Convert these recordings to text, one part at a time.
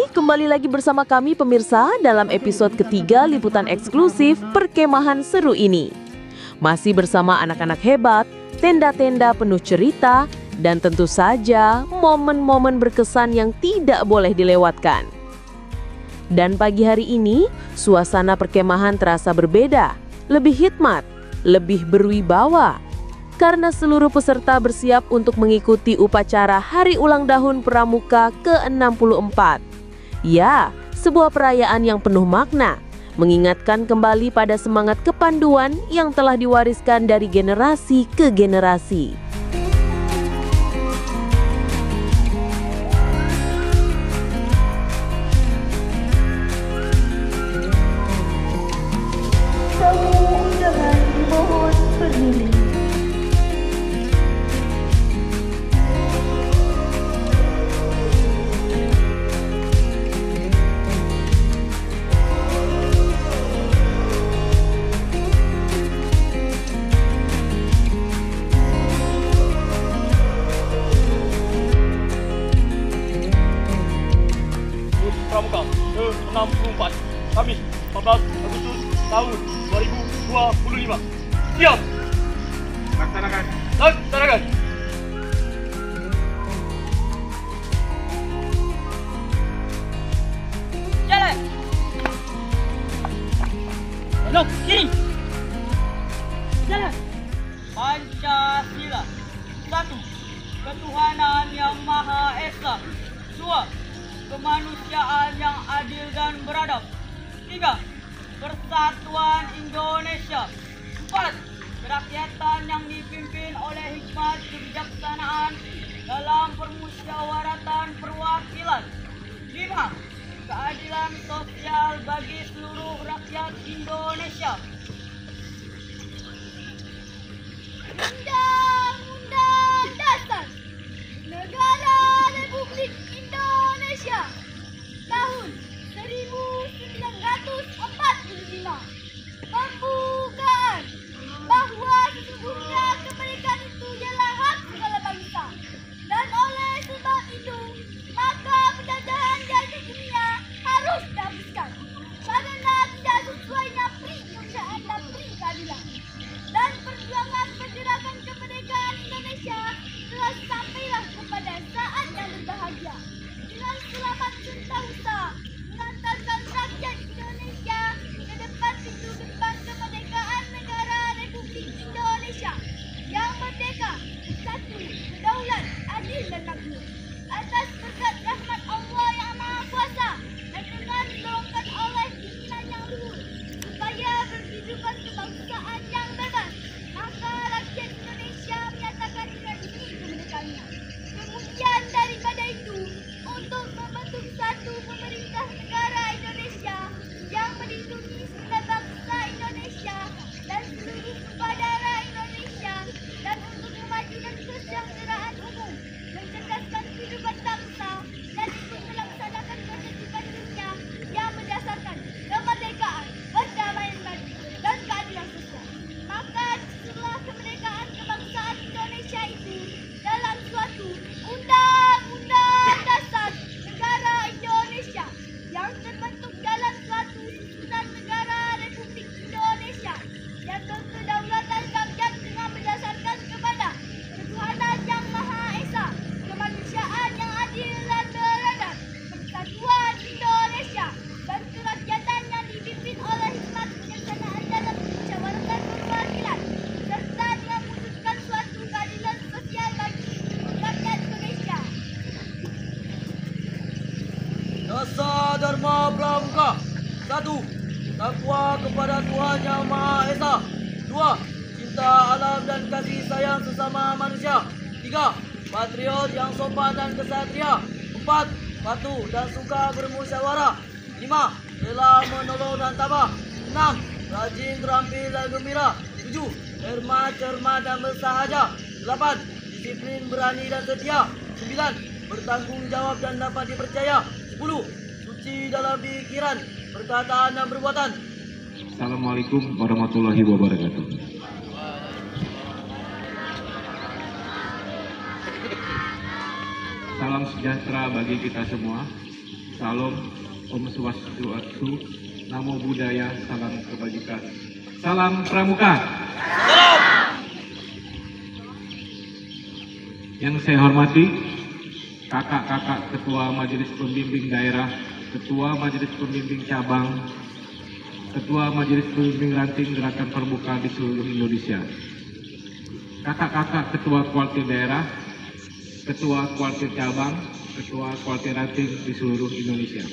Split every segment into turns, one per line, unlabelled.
kembali lagi bersama kami pemirsa dalam episode ketiga liputan eksklusif Perkemahan Seru ini. Masih bersama anak-anak hebat, tenda-tenda penuh cerita, dan tentu saja momen-momen berkesan yang tidak boleh dilewatkan. Dan pagi hari ini, suasana perkemahan terasa berbeda, lebih hikmat, lebih berwibawa. Karena seluruh peserta bersiap untuk mengikuti upacara Hari Ulang Tahun Pramuka ke-64. Ya, sebuah perayaan yang penuh makna, mengingatkan kembali pada semangat kepanduan yang telah diwariskan dari generasi ke generasi.
Pramuka ke-64 Kamis 14 Agustus tahun 2025. Siap! Laksanakan! Laksanakan!
Jalan! Belok, kiri! Jalan! Pancasila. 1. Ketuhanan yang Maha Esa. 2. Kemanusiaan yang adil dan beradab. 3. Persatuan Indonesia. 4. Kerakyatan yang dipimpin oleh hikmat kebijaksanaan dalam permusyawaratan perwakilan. 5. Keadilan sosial bagi seluruh rakyat Indonesia. Undang-Undang Dasar Negara Republik Indonesia tahun 1945 pembukaan bahwa sesungguhnya kemerdekaan itu ialah hak segala bangsa, dan oleh sebab itu maka penjajahan di atas dunia harus dihapuskan karena tidak sesuainya pri kemanusiaan dan pri keadilan. Dan perjuangan pergerakan kemerdekaan Indonesia telah sampailah kepada saat yang berbahagia. Dengan selamat sumpah mengantarkan rakyat Indonesia ke depan pintu gerbang kemerdekaan negara Republik Indonesia yang merdeka, bersatu, berdaulat, adil dan makmur. Atas berkat rahmat Allah yang Maha Kuasa dan dengan doakan oleh pimpinan yang luhur supaya berkehidupan kebangsaan yang bebas, maka rakyat Indonesia menyatakan dengan ini kemerdekaannya. Kemudian daripada itu, untuk membentuk satu pemerintah negara Indonesia yang melindungi segala bangsa Indonesia dan seluruh saudara Indonesia, dan untuk memajukan kesejahteraan umum, mencerdaskan kehidupan bangsa, dan ikut melaksanakan ketertiban dunia yang berdasarkan kemerdekaan, perdamaian bagi, dan keadilan sosial. Maka setelah kemerdekaan kebangsaan Indonesia itu dalam suatu Undang-Undang Dasar Negara Indonesia yang terbentuk dalam suatu susunan negara Republik Indonesia yang berkedaulatan rakyat dengan berdasarkan kepada ketuhanan yang Maha Esa, kemanusiaan yang adil dan beradab, persatuan Indonesia, dan kerakyatan yang dipimpin oleh hikmat kebijaksanaan dalam musyawaratan perwakilan, serta dengan mewujudkan suatu keadilan sosial bagi rakyat Indonesia.
Dasar Dharma Pramuka. 1. Takwa kepada Tuhan Yang Maha Esa. 2. Cinta alam dan kasih sayang sesama manusia. 3. Patriot yang sopan dan kesatria. 4. Patuh dan suka bermusyawarah. 5. Rela menolong dan tabah. 6. Rajin, terampil dan gembira. 7. Cermat dan bersahaja. 8. Disiplin, berani dan setia. 9. Bertanggung jawab dan dapat dipercaya. 10. Suci dalam pikiran, perkataan dan perbuatan.
Assalamualaikum warahmatullahi wabarakatuh. Salam sejahtera bagi kita semua. Salam, Om Swastiastu, Namo Buddhaya, Salam Kebajikan. Salam Pramuka. Yang saya hormati kakak-kakak Ketua Majelis Pembimbing Daerah, Ketua Majelis Pembimbing Cabang, Ketua Majelis Pembimbing Ranting Gerakan Pramuka di seluruh Indonesia, kakak-kakak Ketua Kuartir Daerah, Ketua Kuartir Cabang, Ketua Kuartir Ranting di seluruh Indonesia.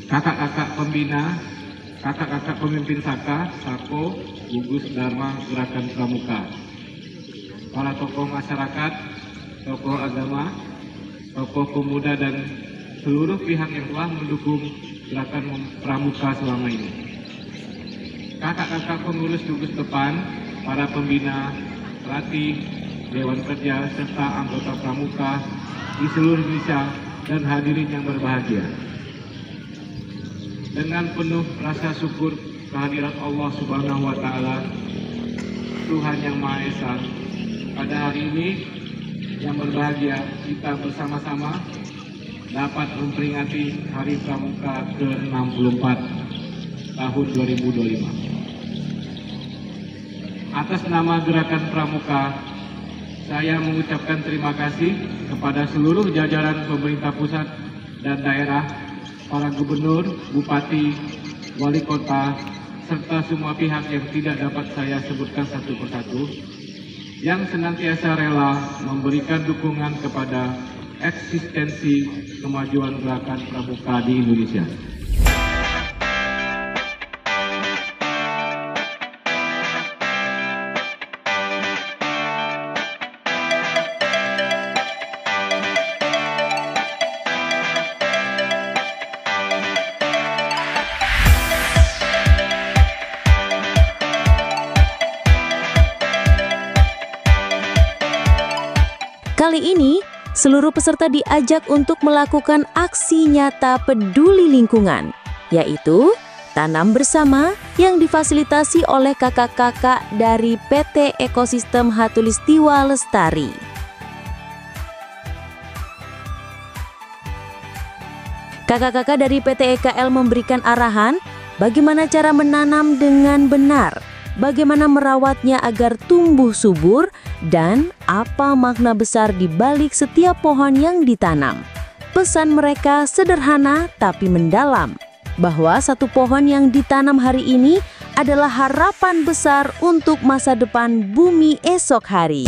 Kakak-kakak pembina, kakak-kakak pemimpin Saka, Sako, Gugus Dharma Gerakan Pramuka, para tokoh masyarakat, tokoh agama, tokoh pemuda dan seluruh pihak yang telah mendukung Gerakan Pramuka selama ini. Kakak-kakak pengurus gugus depan, para pembina, pelatih, Dewan Kerja, serta anggota Pramuka di seluruh Indonesia dan hadirin yang berbahagia. Dengan penuh rasa syukur kehadirat Allah Subhanahu wa Ta'ala, Tuhan yang Maha Esa, pada hari ini yang berbahagia kita bersama-sama dapat memperingati Hari Pramuka ke-64 tahun 2025. Atas nama Gerakan Pramuka, saya mengucapkan terima kasih kepada seluruh jajaran pemerintah pusat dan daerah, para gubernur, bupati, wali kota, serta semua pihak yang tidak dapat saya sebutkan satu persatu, yang senantiasa rela memberikan dukungan kepada eksistensi kemajuan Gerakan Pramuka di Indonesia.
Kali ini, seluruh peserta diajak untuk melakukan aksi nyata peduli lingkungan, yaitu tanam bersama yang difasilitasi oleh kakak-kakak dari PT Ekosistem Hatulistiwa Lestari. Kakak-kakak dari PT EKL memberikan arahan bagaimana cara menanam dengan benar, bagaimana merawatnya agar tumbuh subur, dan apa makna besar di balik setiap pohon yang ditanam. Pesan mereka sederhana tapi mendalam, bahwa satu pohon yang ditanam hari ini adalah harapan besar untuk masa depan bumi esok hari.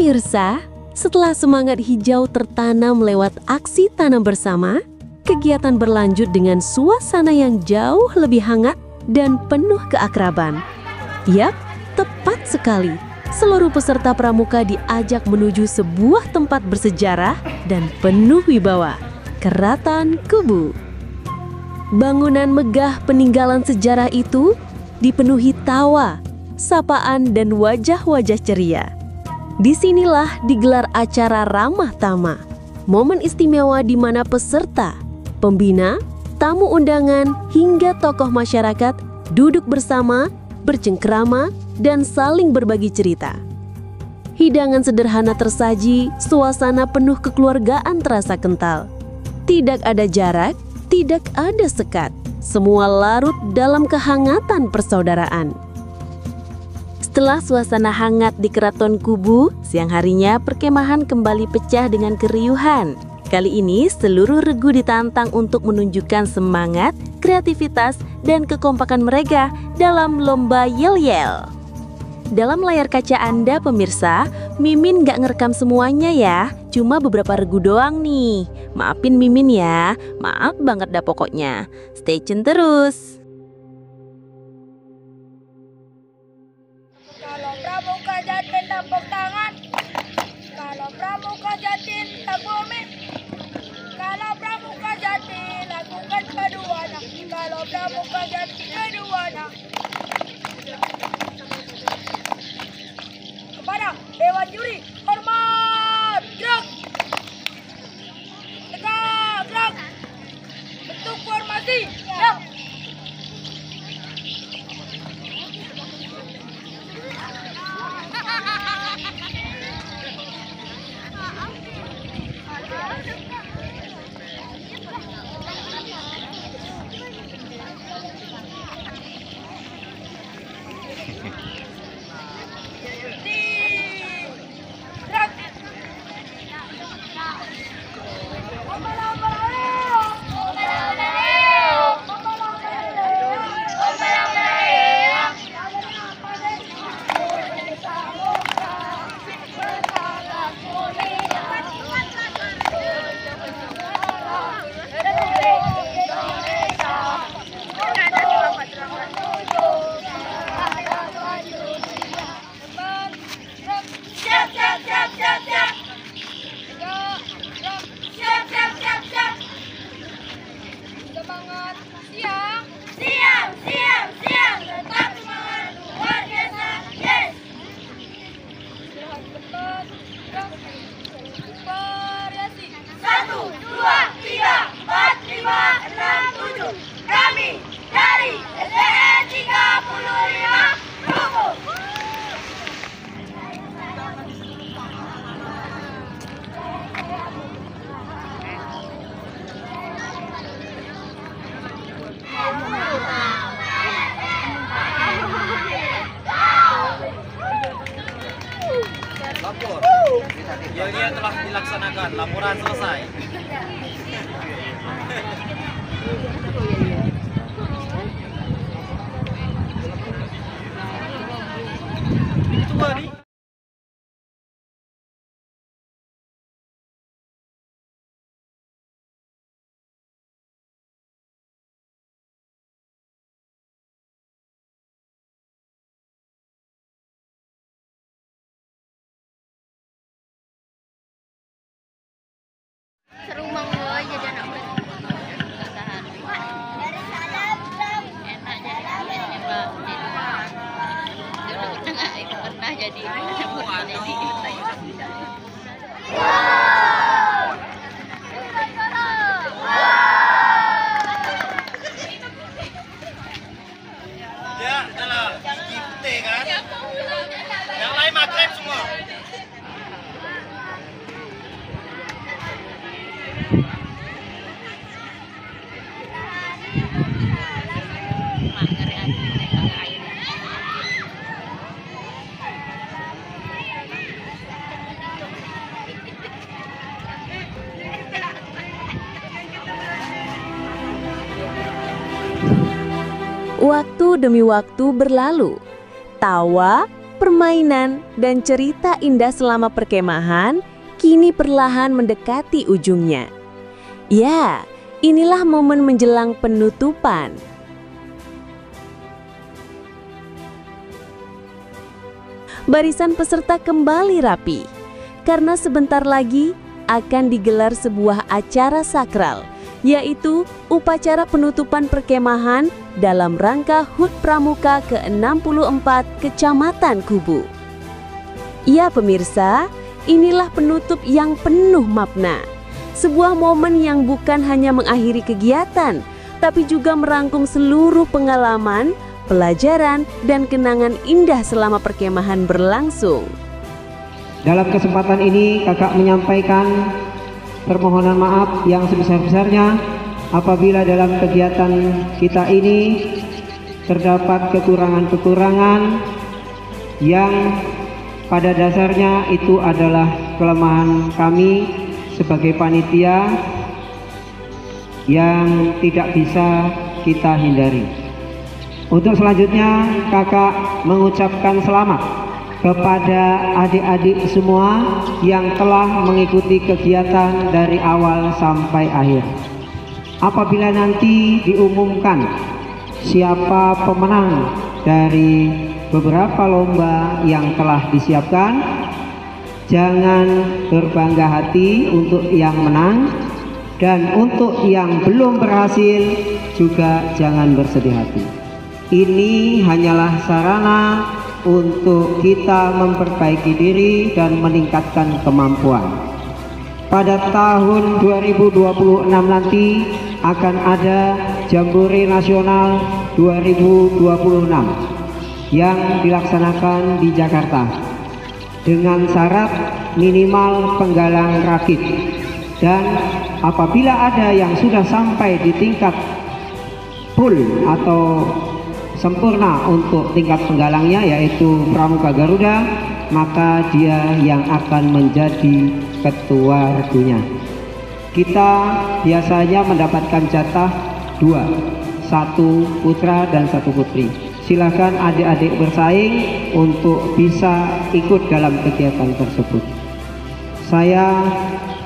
Pemirsa, setelah semangat hijau tertanam lewat aksi tanam bersama, kegiatan berlanjut dengan suasana yang jauh lebih hangat dan penuh keakraban. Yap, tepat sekali. Seluruh peserta pramuka diajak menuju sebuah tempat bersejarah dan penuh wibawa, Keraton Kubu. Bangunan megah peninggalan sejarah itu dipenuhi tawa, sapaan, dan wajah-wajah ceria. Disinilah digelar acara ramah tamah, momen istimewa di mana peserta, pembina, tamu undangan, hingga tokoh masyarakat duduk bersama, bercengkrama, dan saling berbagi cerita. Hidangan sederhana tersaji, suasana penuh kekeluargaan terasa kental. Tidak ada jarak, tidak ada sekat, semua larut dalam kehangatan persaudaraan. Setelah suasana hangat di Keraton Kubu, siang harinya perkemahan kembali pecah dengan keriuhan. Kali ini seluruh regu ditantang untuk menunjukkan semangat kreativitas, dan kekompakan mereka dalam lomba yel-yel. Dalam layar kaca Anda pemirsa, Mimin nggak ngerekam semuanya ya, cuma beberapa regu doang nih. Maafin Mimin ya, maaf banget dah pokoknya. Stay tune terus.
Kalau Pramuka Jatin tepuk tangan. Kalau Pramuka Jatin tagumi. Kalau Pramuka Jatin lakukan paduana. Kalau Pramuka Jatin paduana. Kepada Dewan Juri, hormat, gerak. Tegak, gerak. Bentuk formasi, gerak. Semangat, siang, siang, siang, siang, tetap semangat, luar biasa, yes. Istirahat cepat, gerak, variasi. 1, 2, 3, 4, 5, 6, 7. Kami dari SDE 35 Rumus.
Lapor. Yel-yel telah dilaksanakan. Laporan selesai.
Seru banget jadi anak muda. Nggak tahan. Enak jadi nyoba jadi dulu nggak pernah jadi
Ya, adalah gifte kan? Yang lain makrem semua.
Waktu demi waktu berlalu. Tawa, permainan, dan cerita indah selama perkemahan kini perlahan mendekati ujungnya. Ya, inilah momen menjelang penutupan. Barisan peserta kembali rapi, karena sebentar lagi akan digelar sebuah acara sakral, yaitu upacara penutupan perkemahan dalam rangka HUT Pramuka ke-64 Kecamatan Kubu. Ya pemirsa, inilah penutup yang penuh makna. Sebuah momen yang bukan hanya mengakhiri kegiatan, tapi juga merangkum seluruh pengalaman, pelajaran, dan kenangan indah selama perkemahan berlangsung.
Dalam kesempatan ini, kakak menyampaikan permohonan maaf yang sebesar-besarnya apabila dalam kegiatan kita ini terdapat kekurangan-kekurangan yang pada dasarnya itu adalah kelemahan kami sebagai panitia yang tidak bisa kita hindari. Untuk selanjutnya, kakak mengucapkan selamat kepada adik-adik semua yang telah mengikuti kegiatan dari awal sampai akhir. Apabila nanti diumumkan siapa pemenang dari beberapa lomba yang telah disiapkan, jangan berbangga hati untuk yang menang, dan untuk yang belum berhasil juga jangan bersedih hati. Ini hanyalah sarana untuk kita memperbaiki diri dan meningkatkan kemampuan. Pada tahun 2026 nanti akan ada Jambore Nasional 2026 yang dilaksanakan di Jakarta dengan syarat minimal penggalang rakit, dan apabila ada yang sudah sampai di tingkat full atau sempurna untuk tingkat penggalangnya, yaitu Pramuka Garuda, maka dia yang akan menjadi ketua regunya. Kita biasanya mendapatkan jatah 2, 1 putra dan 1 putri. Silakan adik-adik bersaing untuk bisa ikut dalam kegiatan tersebut. Saya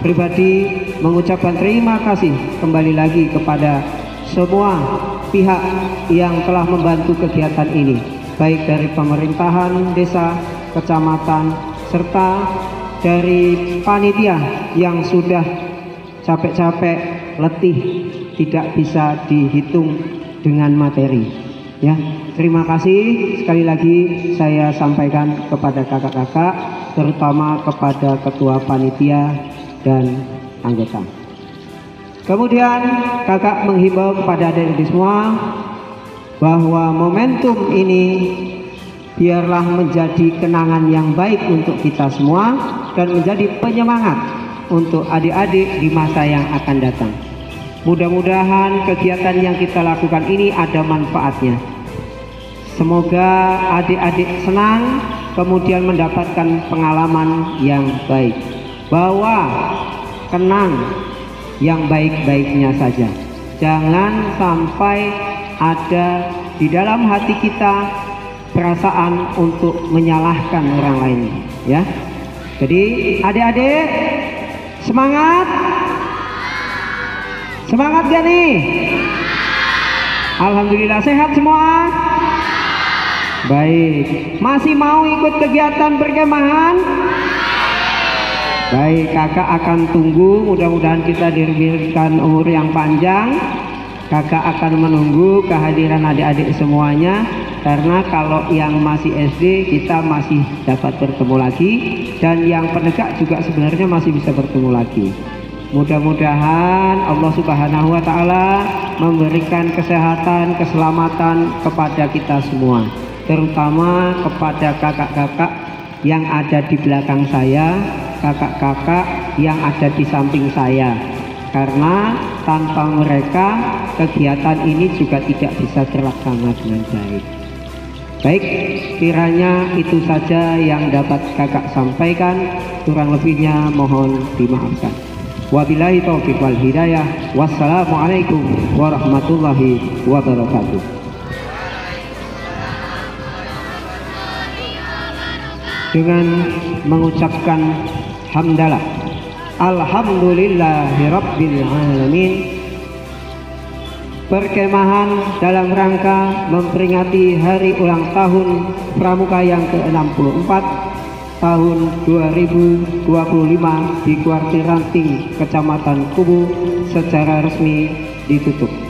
pribadi mengucapkan terima kasih kembali lagi kepada semua pihak yang telah membantu kegiatan ini, baik dari pemerintahan desa, kecamatan, serta dari panitia yang sudah capek-capek, letih, tidak bisa dihitung dengan materi. Ya, terima kasih sekali lagi saya sampaikan kepada kakak-kakak, terutama kepada ketua panitia dan anggota. Kemudian kakak menghimbau kepada adik-adik semua bahwa momentum ini biarlah menjadi kenangan yang baik untuk kita semua dan menjadi penyemangat untuk adik-adik di masa yang akan datang. Mudah-mudahan kegiatan yang kita lakukan ini ada manfaatnya. Semoga adik-adik senang, kemudian mendapatkan pengalaman yang baik. Bawa kenang yang baik-baiknya saja. Jangan sampai ada di dalam hati kita perasaan untuk menyalahkan orang lain, ya. Jadi adik-adik semangat, semangat gak nih? Alhamdulillah sehat semua. Baik, masih mau ikut kegiatan perkemahan? Baik, kakak akan tunggu, mudah-mudahan kita diberikan umur yang panjang. Kakak akan menunggu kehadiran adik-adik semuanya, karena kalau yang masih SD kita masih dapat bertemu lagi, dan yang penegak juga sebenarnya masih bisa bertemu lagi. Mudah-mudahan Allah Subhanahu wa Ta'ala memberikan kesehatan, keselamatan kepada kita semua, terutama kepada kakak-kakak yang ada di belakang saya, kakak-kakak yang ada di samping saya, karena tanpa mereka kegiatan ini juga tidak bisa terlaksana dengan baik. Baik, kiranya itu saja yang dapat kakak sampaikan, kurang lebihnya mohon dimaafkan. Wabillahi taufiq wal hidayah. Wassalamualaikum warahmatullahi wabarakatuh. Dengan mengucapkan hamdalah, alhamdulillahirabbil alamin, perkemahan dalam rangka memperingati hari ulang tahun Pramuka yang ke-64 tahun 2025 di Kuartir Ranting, Kecamatan Kubu secara resmi ditutup.